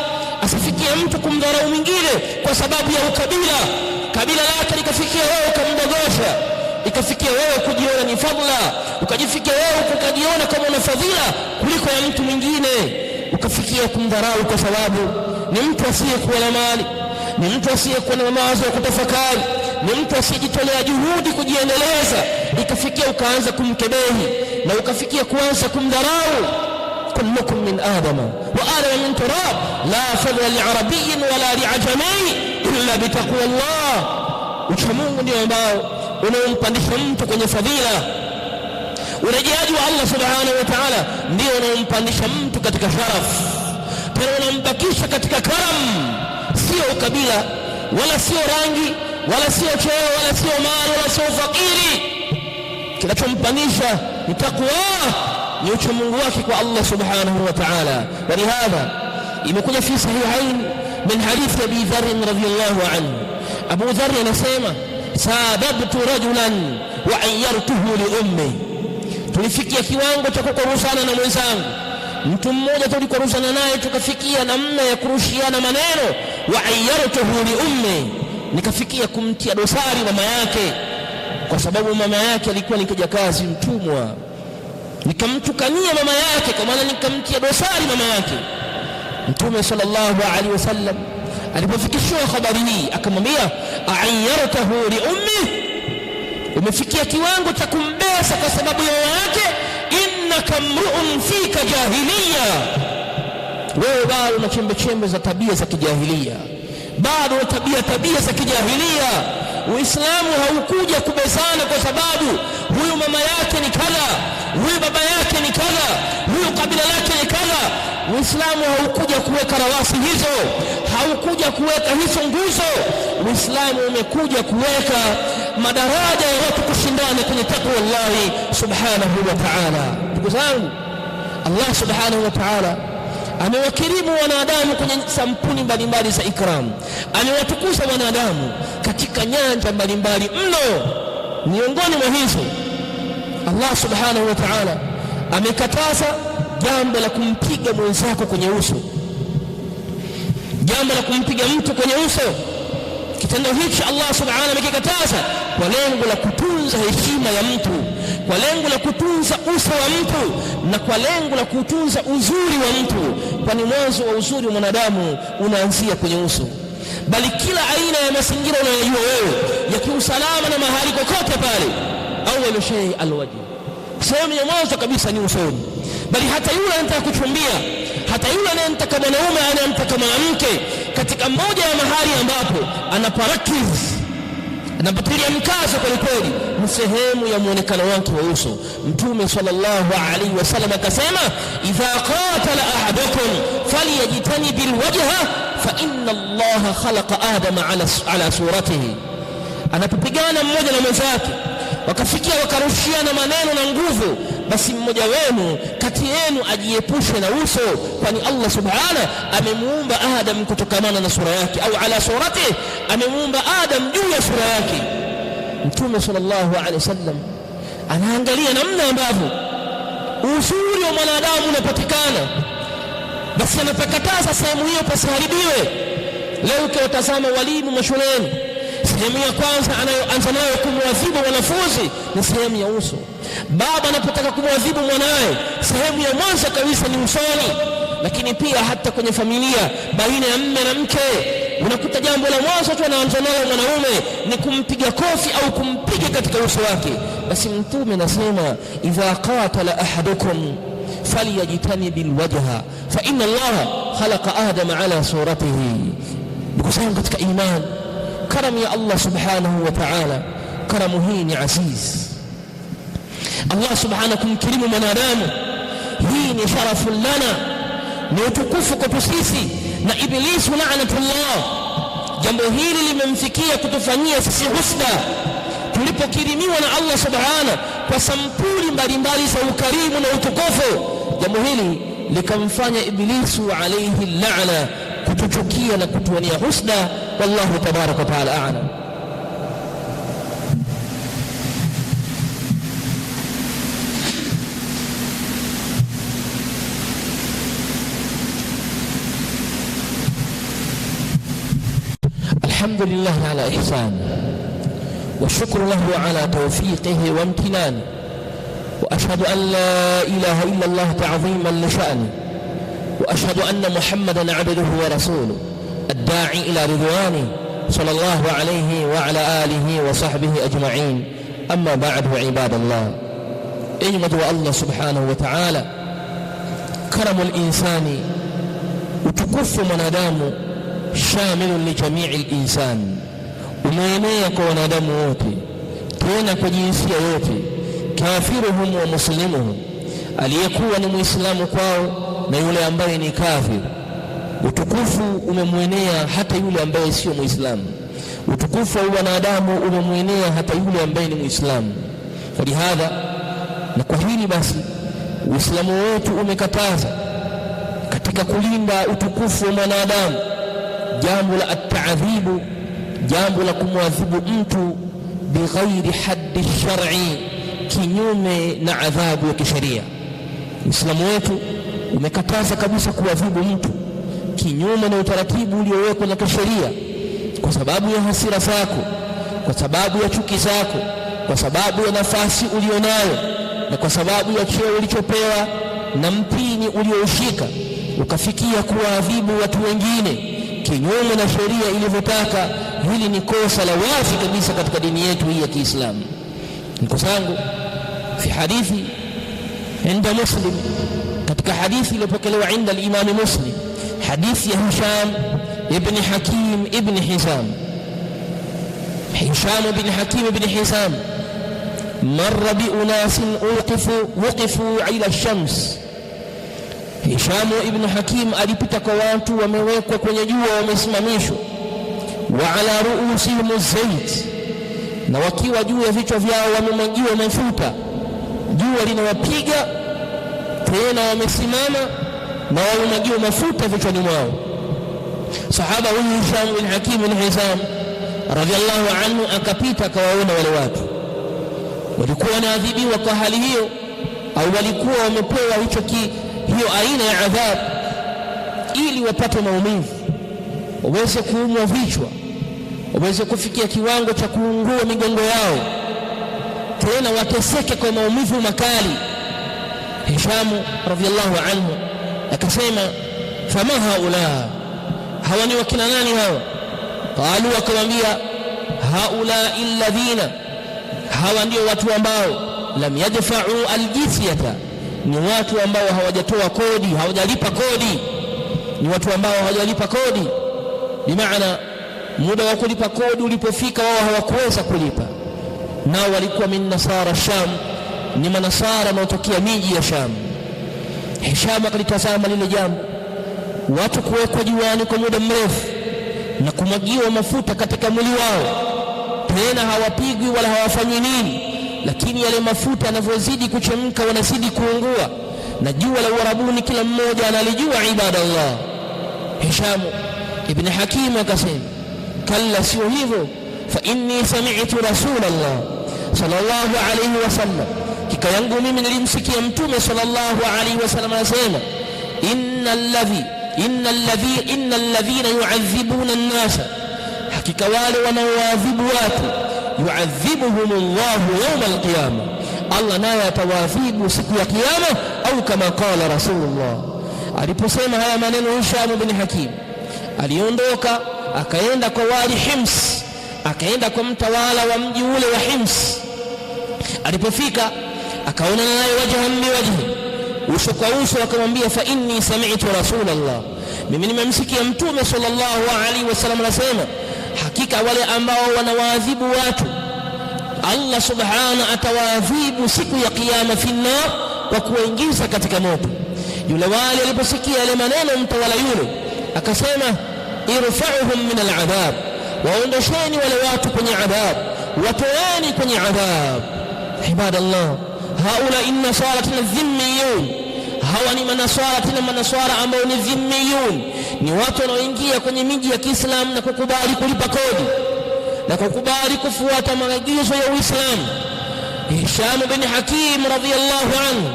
asifikie mtu kumdharau mwingine kwa sababu ya ukabila, kabila lake likafikia wewe kumdogosha, ikafikia wewe kujiona ni fadhila, ukajifikia wewe ukajiona kama una fadhila kuliko ya mtu mwingine, ukafikia kumdharau kwa sababu ni mtu asiyekuwa na mali, ni mtu asiyekuwa na mawazo ya kutafakari, ni mtu asiyejitolea juhudi kujiendeleza, ikafikia ukaanza kumkebehi na ukafikia kuanza kumdharau. kullukum min adama wa adama min turab la fadla li'arabiyyin wala li'ajami illa bitaqwa Allah. Uchamungu ndio ambao unaompandisha mtu kwenye fadhila, urejeaji wa Allah subhanahu wa ta'ala ndio unaompandisha mtu katika sharaf, tena unambakisha katika karam, sio ukabila wala sio rangi wala sio cheo wala sio mali wala sio fakiri. Kinachompandisha ni takwa, ni uchamungu wake kwa Allah subhanahu wa ta'ala. Walihadha imekuja fi sahihain min hadith Abi Dharr radhiyallahu anhu, Abu Dharr anasema sababtu rajulan wa ayyartuhu li ummi. Tulifikia kiwango cha kukorusana na mwenzangu, mtu mmoja tulikorusana naye tukafikia namna ya kurushiana maneno. Wa ayyartuhu li ummi, nikafikia kumtia dosari mama yake, kwa sababu mama yake alikuwa ni kijakazi mtumwa. Nikamtukania mama yake, kwa maana nikamtia dosari mama yake. Mtume sallallahu alaihi wasallam alipofikishwa habari hii akamwambia ayyartahu li ummi, umefikia kiwango cha kumbesa kwa sababu ya mama yake. Innaka mru'un fika jahiliya, wewe bado una chembe za tabia za kijahilia, bado tabia za kijahilia. Uislamu haukuja kubezana kwa sababu huyu mama yake ni kadha, huyu baba yake ni kadha, huyu kabila lake ni kadha. Uislamu haukuja kuweka rawasi hizo, haukuja kuweka hizo nguzo. Uislamu umekuja kuweka madaraja ya watu kushindana kwenye takwa Allah subhanahu wa ta'ala. Ndugu zangu, Allah subhanahu wa ta'ala amewakirimu wanadamu kwenye sampuni mbalimbali za ikram, amewatukuza wanadamu katika nyanja mbalimbali mno. Miongoni mwa hizo Allah subhanahu wa ta'ala amekataza jambo la kumpiga mwenzako kwenye uso, jambo la kumpiga mtu kwenye uso. Kitendo hichi Allah subhanahu amekikataza kwa lengo la kutunza heshima ya mtu, kwa lengo la kutunza uso wa mtu, na kwa lengo la kutunza uzuri wa mtu, kwani mwanzo wa uzuri wa mwanadamu unaanzia kwenye uso. Bali kila aina ya mazingira unayojua wewe ya kiusalama na mahali kokote pale, awwal shay alwajh, sehemu ya mwanzo kabisa ni usoni. Bali hata yule anataka kuchumbia, hata yule anayemtaka mwanaume anayemtaka mwanamke, katika moja ya mahali ambapo anaparakiz, anapatilia mkazo kwa kweli, ni sehemu ya muonekano wake wa uso. Mtume sallallahu alaihi wasallam akasema idha qatala ahadukum falyajtanib alwajha fa inna Allaha khalaqa Adama ala suratihi. Anapopigana mmoja na mwenzake wakafikia wakarushiana maneno na nguvu, basi mmoja wenu kati yenu ajiepushe na uso, kwani Allah subhanahu amemuumba Adam kutokamana na sura yake, au ala surati, amemuumba Adam juu ya sura yake. Mtume sallallahu alaihi wasallam anaangalia namna ambavyo uzuri wa mwanadamu unapatikana, basi anapakataza sehemu hiyo pasiharibiwe. Leo ukiwatazama walimu mashuleni, sehemu ya kwanza anayoanza nayo kumwadhibu wanafunzi ni sehemu ya uso. Baba anapotaka kumwadhibu mwanae, sehemu ya mwanzo kabisa ni usoni. Lakini pia hata kwenye familia baina ya mume na mke, unakuta jambo la mwanzo tu anaanza nalo mwanaume ni kumpiga kofi au kumpiga katika uso wake. Basi Mtume anasema idha qatala ahadukum falyajtanib alwajha fa inna Allaha khalaqa Adama ala suratihi. Ndugu zangu katika imani, karam ya Allah subhanahu wa ta'ala, karamu hii ni aziz. Allah subhanahu kumkirimu mwanadamu, hii ni sharafu lana, ni utukufu kwetu sisi. Na Iblisu la'natullah, jambo hili limemfikia kutufanyia sisi husda tulipokirimiwa na Allah subhanahu kwa sampuli mbalimbali za ukarimu na utukufu. Jambo hili likamfanya Iblisu alayhi la'na kutuchukia na kutuania husda. Wallahu tabaraka wa taala a'lam. الحمد لله على إحسانه والشكر له على توفيقه وامتنانه، وأشهد أن لا إله إلا الله تعظيما لشأنه، وأشهد أن محمدا عبده ورسوله الداعي إلى رضوانه صلى الله عليه وعلى آله وصحبه أجمعين. أما بعد، عباد الله، اعمدوا الله سبحانه وتعالى كرم الإنسان وتكف منادامه شامل لجميع الإنسان، umeenea kwa wanadamu wote, tena kwa jinsia yote, kafiruhum wa muslimuhum, aliyekuwa ni muislamu kwao na yule ambaye ni kafir. Utukufu umemwenea hata yule ambaye sio muislamu. Utukufu wa wanadamu umemwenea hata yule ambaye ni muislamu. Falihadha, na kwa hili basi Uislamu wetu umekataza katika kulinda utukufu wa mwanadamu jambo la at-ta'dhibu, jambo la kumwadhibu mtu bighairi haddi shar'i, kinyume na adhabu ya kisheria. Uislamu wetu umekataza kabisa kuadhibu mtu kinyume na utaratibu uliowekwa na kisheria, kwa sababu ya hasira zako, kwa sababu ya chuki zako, kwa sababu ya nafasi ulionayo, na kwa sababu ya cheo ulichopewa na mpini ulioushika, ukafikia kuadhibu watu wengine kinyume na sheria ilivyotaka. Hili ni kosa la wazi kabisa katika dini yetu hii ya Kiislamu. Ndugu zangu, fi hadithi inda Muslim, katika hadithi iliyopokelewa inda al-Imam Muslim, hadithi ya Hisham ibn Hakim ibn Hizam. Hisham ibn Hakim ibn Hizam marra bi unasin wuqifu ila ash-shams. Hisham ibn Hakim alipita kwa watu wamewekwa kwenye jua, wamesimamishwa, wa ala ruusihim az-zayt, na wakiwa juu ya vichwa vyao wamemwagiwa mafuta. Jua linawapiga, tena wamesimama na wamemwagiwa mafuta vichwani mwao. Sahaba huyu Hisham ibn Hakim ibn Hizam radhiallahu anhu akapita, akawaona wale watu walikuwa wanaadhibiwa kwa hali hiyo, au walikuwa wamepewa hiyo aina ya adhabu ili wapate maumivu, waweze kuumwa vichwa, waweze kufikia kiwango cha kuungua migongo yao, tena wateseke kwa maumivu makali. Hisham radhiallahu anhu akasema, fama haula, hawa ni wakina nani hawa? Qalu, akamwambia, haula alladhina, hawa ndio watu ambao lam yadfa'u aljizyata, ni watu ambao hawajatoa kodi, hawajalipa kodi. Ni watu ambao hawajalipa kodi, bimaana muda wa kulipa kodi ulipofika wao hawakuweza kulipa. Nao walikuwa min nasara Sham, ni manasara wanaotokea miji ya Sham. Hisham akalitazama lile jambo, watu kuwekwa juani kwa muda mrefu na kumwagiwa mafuta katika mwili wao, tena hawapigwi wala hawafanywi nini, lakini yale mafuta yanavyozidi kuchemka wanazidi kuungua, na jua la Uarabuni kila mmoja analijua, ibadallah. Hisham ibn Hakim akasema, kalla, sio hivyo, fa inni sami'tu Rasulullah sallallahu alayhi wasallam, kika yangu mimi nilimsikia Mtume sallallahu alayhi wasallam anasema, innal ladhina yu'adhibuna an-nasa, hakika wale wanaoadhibu watu, yu'adhibuhumullahu yawma al-qiyama, Allah naye atawadhibu siku ya kiyama. Au kama qala Rasulullah. Aliposema haya maneno Hisham ibn Hakim, aliondoka akaenda kwa wali Hims, akaenda kwa mtawala wa mji ule wa Hims. Alipofika akaona naye wajhan biwajhi, uso kwa uso, akamwambia, fa inni sami'tu Rasulullah, mimi nimemsikia Mtume sallallahu alaihi wasallam anasema, hakika wale ambao wanawaadhibu watu Allah subhanahu atawaadhibu siku ya kiyama finnar, kwa kuwaingiza katika moto. Yule wali aliposikia yale maneno, mtawala yule akasema irfa'uhum min al'adhab, waondosheni wale watu kwenye adhab, watoeni kwenye adhab. Ibadallah, haula inna salatina dhimmiyun, hawa ni manaswara, tena manaswara ambao ni dhimmiyun, ni watu wanaoingia kwenye miji ya Kiislamu na kukubali kulipa kodi na kukubali kufuata maagizo ya Uislamu. Hisham bin Hakim radhiyallahu anhu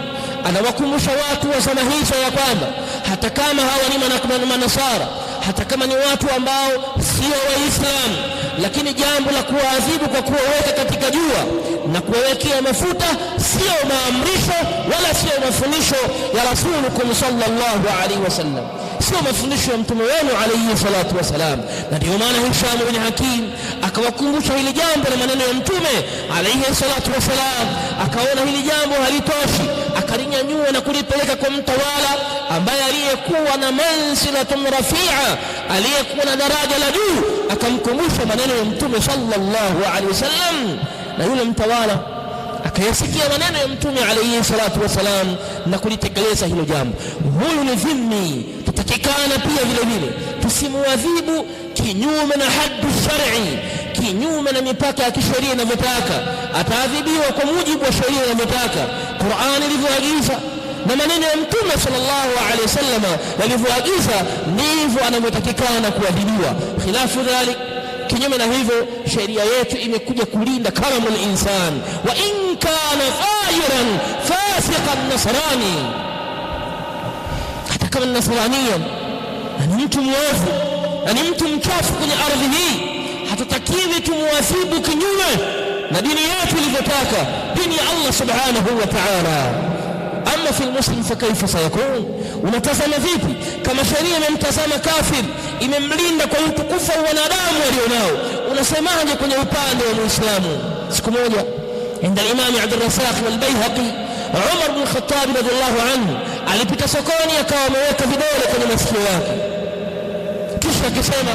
anawakumbusha watu wa zama hizo ya kwamba hata kama hawa ni manasara, hata kama ni watu ambao sio Waislamu, lakini jambo la kuadhibu kwa kuwaweka katika jua na kuwawekea mafuta sio maamrisho wala sio mafundisho ya Rasulullah sallallahu alaihi wasallam, sio mafundisho ya mtume wenu alayhi salatu wasalam. Na ndio maana Hisham bin Hakim akawakumbusha hili jambo na maneno ya mtume alayhi salatu wasalam. Akaona hili jambo halitoshi, akalinyanyua na kulipeleka kwa mtawala ambaye aliyekuwa na manzilatun rafi'a, aliyekuwa na daraja la juu, akamkumbusha maneno ya mtume sallallahu alaihi wasallam. Na yule mtawala akayasikia maneno ya mtume alayhi salatu wasalam na kulitekeleza hilo jambo. Huyu ni dhimmi, tutakikana pia vile vile tusimuadhibu kinyume na haddu shar'i, kinyume na mipaka ya kisheria inavyotaka. Ataadhibiwa kwa mujibu wa sheria inavyotaka, Qur'an ilivyoagiza na maneno ya mtume sallallahu alaihi wasallam yalivyoagiza, ndivyo anavyotakikana kuadhibiwa. Khilafu dhalik, kinyume na hivyo, sheria yetu imekuja kulinda karamul insan, wa in kana fajiran fasiqan nasrani, hata kama nasrania ni mtu mwovu na ni mtu mchafu kwenye ardhi hii, hatutakiwi tumuadhibu kinyume na dini yetu ilivyotaka, dini ya Allah subhanahu wa ta'ala. Amma fi almuslim fa kayfa sayakun, unatazama vipi kama sheria imemtazama kafir, imemlinda kwa utukufu wa wanadamu walionao, unasemaje kwenye upande wa Muislamu? Siku moja inda al-Imam Abd al-Razzaq wal-Bayhaqi, Umar bin Khattab radhiyallahu anhu alipita sokoni, akawa ameweka vidole kwenye masikio yake, kisha akisema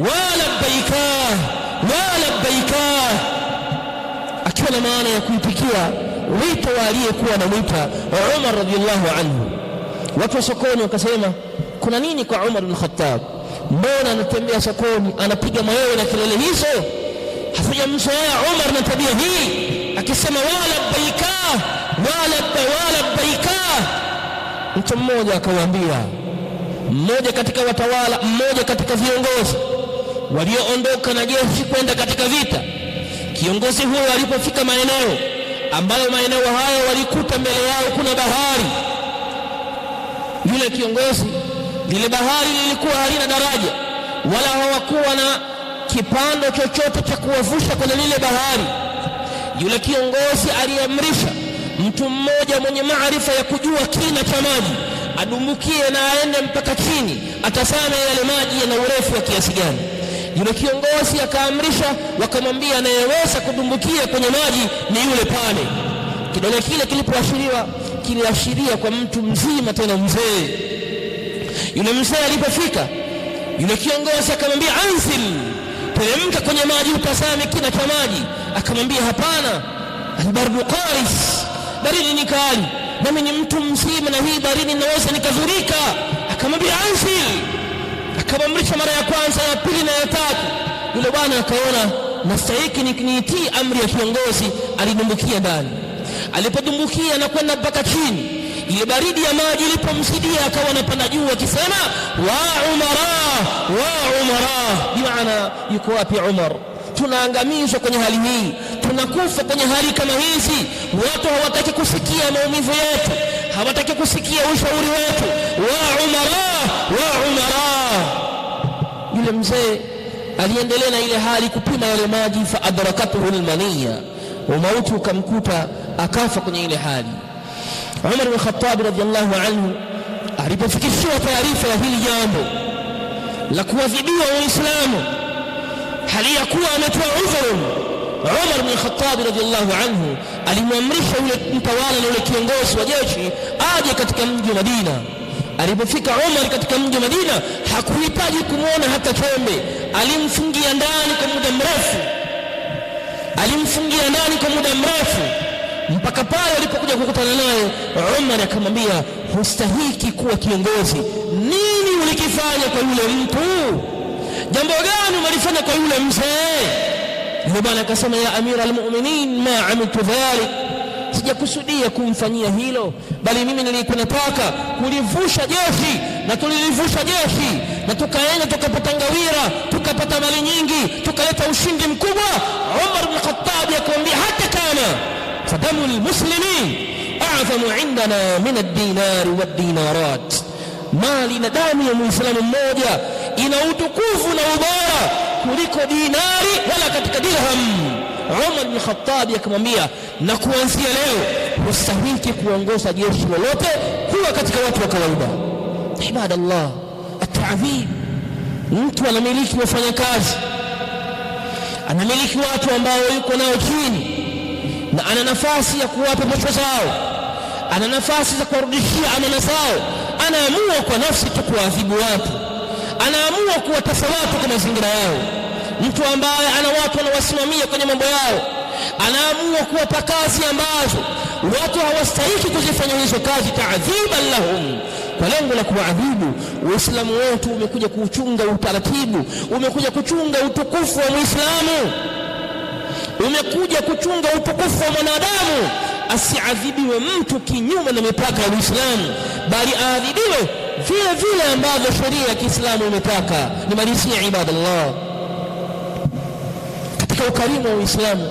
wala baika wala baika, akiwa na maana ya kuitikia wito wa aliyekuwa anamwita Umar radhiyallahu anhu. Watu wa sokoni wakasema, kuna nini kwa Umar bin Khattab? Mbona anatembea sokoni anapiga mayowe na kelele hizo? Hafujamzoea Umar na tabia hii, akisema wala baika wala baika. Mtu mmoja akawaambia, mmoja katika watawala, mmoja katika viongozi walioondoka na jeshi kwenda katika vita, kiongozi huyo alipofika maeneo ambayo maeneo hayo walikuta mbele yao kuna bahari, yule kiongozi, lile bahari lilikuwa halina daraja wala hawakuwa na kipando chochote cha kuwavusha kwenye lile bahari. Yule kiongozi aliamrisha mtu mmoja mwenye maarifa ya kujua kina cha maji adumbukie na aende mpaka chini, atazame yale maji yana urefu wa kiasi gani. Yule kiongozi akaamrisha, wakamwambia anayeweza kudumbukia kwenye maji ni yule pale. Kidole kile kilipoashiriwa kiliashiria kwa mtu mzima, tena mzee. Yule mzee alipofika, yule kiongozi akamwambia anzil, teremka kwenye maji utazame kina cha maji. Akamwambia hapana, albardu qaris, baridi ni kali, nami ni mtu mzima na hii baridi naweza nikadhurika. Akamwambia anzil, akamwamrisha mara ya kwanza, ya pili na ya tatu. Yule bwana akaona nastahiki nitii amri ya kiongozi, alidumbukia ndani. Alipodumbukia na kwenda mpaka chini, ile baridi ya maji ilipomsidia akawa anapanda juu akisema wa Umara, bimaana yuko wapi Umar? Tunaangamizwa kwenye hali hii, tunakufa kwenye hali kama hizi. Watu hawataki kusikia maumivu yetu, hawataki kusikia ushauri wetu. Wa Umara. Yule mzee aliendelea na ile hali kupima yale maji, fa adrakatuhu almaniya, umauti ukamkuta, akafa kwenye ile hali. Umar bin Khattab radhiyallahu anhu alipofikishiwa taarifa ya hili jambo la kuadhibiwa Waislamu hali ya kuwa ametoa udhuru, Umar bin Khattab radhiyallahu anhu alimwamrisha yule mtawala na yule kiongozi wa jeshi aje katika mji wa Madina. Alipofika Umar katika mji wa Madina, hakuhitaji kumwona hata chembe, alimfungia ndani kwa muda mrefu, alimfungia ndani kwa muda mrefu, mpaka pale alipokuja kukutana naye Umar akamwambia, hustahiki kuwa kiongozi. Nini ulikifanya kwa yule mtu? Jambo gani umelifanya kwa yule mzee? Yule bwana akasema, ya amira almu'minin, ma amiltu dhalik, sijakusudia kumfanyia hilo, bali mimi nilikuwa nataka kulivusha jeshi, na tulilivusha jeshi na tukaenda tukapata ngawira, tukapata mali nyingi, tukaleta ushindi mkubwa. Umar ibn Khattab akamwambia, hata kama fadamu almuslimin a'zamu indana min ad-dinar wad-dinarat, mali na damu ya muislamu mmoja ina utukufu na ubora kuliko dinari wala katika dirham. Umar ibn Khattab akamwambia, na kuanzia leo hustahiki kuongoza jeshi lolote, kuwa katika watu wa kawaida. Ibadallah, at-ta'dhib, mtu anamiliki wafanyakazi, anamiliki watu ambao yuko nao chini, na ana nafasi ya kuwapa posho zao, ana nafasi za kuwarudishia amana zao, anaamua kwa nafsi tu kuadhibu watu, anaamua kuwatesa watu kwa mazingira yao. Mtu ambaye ana watu anawasimamia kwenye mambo yao, anaamua kuwapa kazi ambazo watu hawastahiki kuzifanya hizo kazi, ta'dhiban lahum, kwa lengo la kuadhibu. Uislamu wetu umekuja kuchunga utaratibu, umekuja kuchunga utukufu wa Muislamu, umekuja kuchunga utukufu wa mwanadamu, asiadhibiwe mtu kinyume na mipaka ya Uislamu, bali aadhibiwe vile vile ambavyo sheria ya Kiislamu imetaka. Ni malisia ibadallah, katika ukarimu wa Uislamu,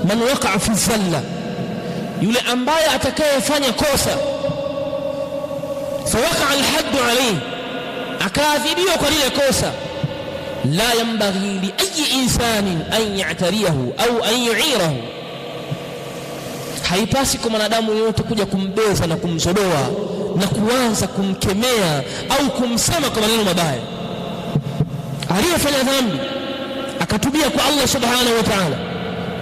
man waqa'a fi zalla, yule ambaye atakayefanya kosa, fawaqa'a al-hadd alayhi, akaadhibiwa kwa lile kosa, la yanbaghi li ayyi insanin an ya'tariyahu au an yu'irahu, haipasi kwa mwanadamu yote kuja kumbeza na kumzodoa na kuanza kumkemea au kumsema kwa maneno mabaya. Aliyefanya dhambi akatubia kwa Allah subhanahu wa ta'ala,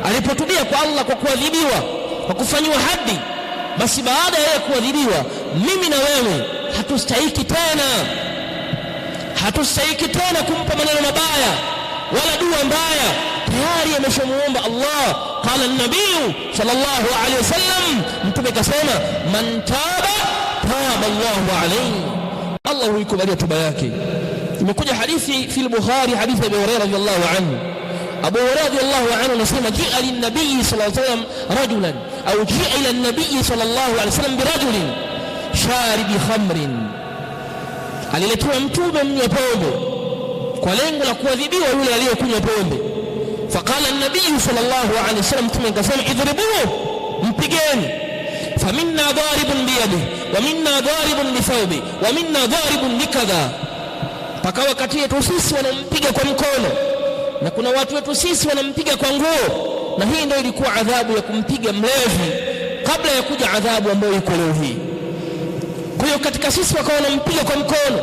alipotubia kwa Allah kwa kuadhibiwa, kwa kufanywa haddi, basi baada ya kuadhibiwa, mimi na wewe hatustahiki tena kumpa maneno mabaya wala dua mbaya. Tayari ameshamuomba Allah. Qala an-nabiy sallallahu alayhi wasallam, mtume kasema, man taba taba Allahu alayhi, Allah huikubalia toba yake. Imekuja hadithi fi al-Bukhari, hadithi Abu Hurairah radhiyallahu anhu. Abu Hurairah radhiyallahu anhu anasema, jaa lin-nabiy sallallahu alayhi wasallam rajulan, au jaa ila an-nabiy sallallahu alayhi wasallam birajulin sharibi khamrin, aliletewa mtume mnywa pombe kwa lengo la kuadhibiwa yule aliyekunywa pombe. Faqala an-nabiy sallallahu alayhi wasallam, mtume akasema, idhribuhu, mpigeni. Faminna dharibun biyadihi wa minna dharibun bithawbi wa minna dharibun bikadha, mpaka wakati wetu sisi wanampiga kwa mkono na kuna watu wetu sisi wanampiga kwa nguo. Na hii ndio ilikuwa adhabu ya kumpiga mlevi kabla ya kuja adhabu ambayo iko leo hii. Kwa hiyo katika sisi wakawa wanampiga kwa mkono,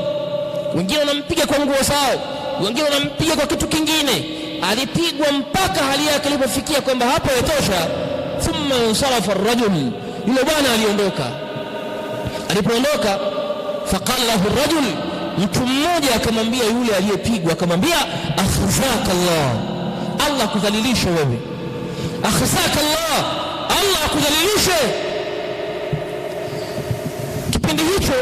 wengine wanampiga kwa nguo zao, wengine wanampiga kwa kitu kingine. Alipigwa mpaka hali yake ilipofikia kwamba hapo yatosha. Thumma insarafa ar-rajul, yule bwana aliondoka. Alipoondoka, faqala lahu ar-rajul, mtu mmoja akamwambia yule aliyepigwa, akamwambia, akhzaka Allah, Allah akudhalilishe wewe. Akhzaka Allah, Allah akudhalilishe. Kipindi hicho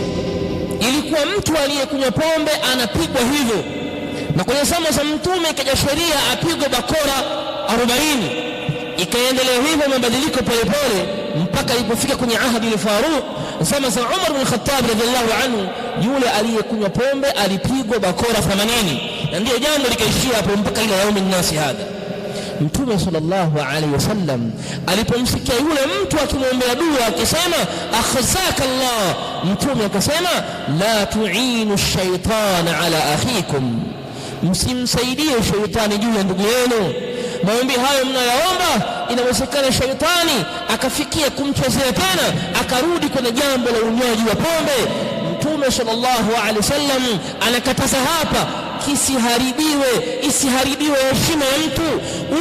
ilikuwa mtu aliyekunywa pombe anapigwa hivyo, na kwenye zama za mtume ikaja sheria apigwe bakora 40. Ikaendelea hivyo mabadiliko polepole mpaka ilipofika kwenye ahadi al-Faruq, zama za Umar ibn Khattab radhiallahu anhu, yule aliyekunywa pombe alipigwa bakora 80, na ndio jambo likaishia hapo mpaka ila yaumi nasi hadha. Mtume sallallahu alayhi wasallam alipomsikia yule mtu akimwombea dua akisema, akhzaka Allah, mtume akasema, la tu'inu ash-shaytana ala akhikum, msimsaidie shaytani juu ya ndugu yenu. Maombi hayo mnayaomba, inawezekana shaytani akafikia kumchezea tena, akarudi kwenye jambo la unywaji wa pombe. Mtume sallallahu alaihi wasallam anakataza hapa isiharibiwe heshima ya mtu,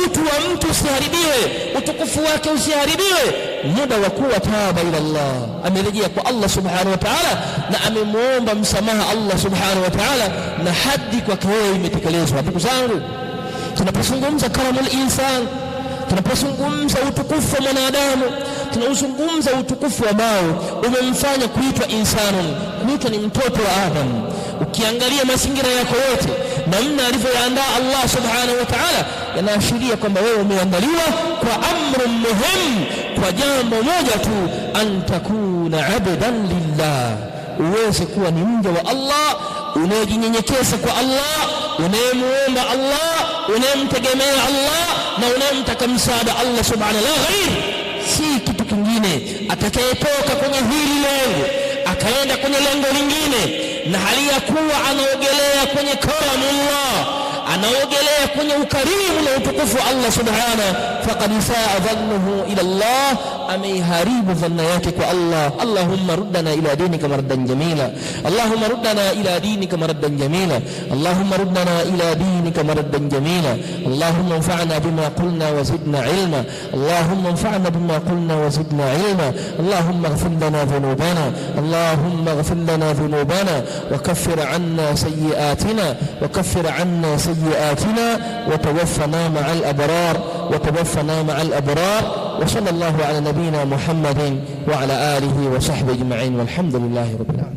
utu wa mtu usiharibiwe, utukufu wake usiharibiwe. Muda wa kuwa taba ila Allah, amerejea kwa Allah subhanahu wa ta'ala na amemuomba msamaha Allah subhanahu wa ta'ala, na hadi kwake yeye imetekelezwa. Ndugu zangu, tunapozungumza karamul insan, tunapozungumza utukufu wa mwanadamu, tunauzungumza utukufu ambao umemfanya kuitwa insanun, kuitwa ni mtoto wa Adam. Ukiangalia mazingira yako yote, namna alivyoandaa Allah subhanahu wa ta'ala, yanaashiria kwamba wewe umeandaliwa kwa amru muhimu, kwa jambo moja tu, an takuna abdan lillah, uweze kuwa ni mja wa Allah, unayejinyenyekeza kwa Allah, unayemuomba Allah, unayemtegemea Allah na unayemtaka msaada Allah subhanahu la ghair, si kitu kingine. Atakayetoka kwenye hili lengo akaenda kwenye lengo lingine, na hali ya kuwa anaogelea kwenye karamullah, anaogelea kwenye ukarimu na utukufu Allah subhanahu, faqad saa dhannuhu ila Allah, ameiharibu dhanna yake kwa Allah. Allahumma ruddana ila dinika mardan jamila, Allahumma ruddana ila dinika mardan jamila, Allahumma ruddana ila dinika mardan jamila, Allahumma anfa'na bima qulna wa zidna ilma, Allahumma anfa'na bima qulna wa zidna ilma, Allahumma ighfir lana dhunubana, Allahumma ighfir lana dhunubana wa kaffir 'anna sayyi'atina wa kaffir 'anna sayyi'atina wa tawaffana ma'al abrar wa tawaffana ma'al abrar. وصلى الله على نبينا محمد وعلى آله وصحبه أجمعين والحمد لله رب العالمين.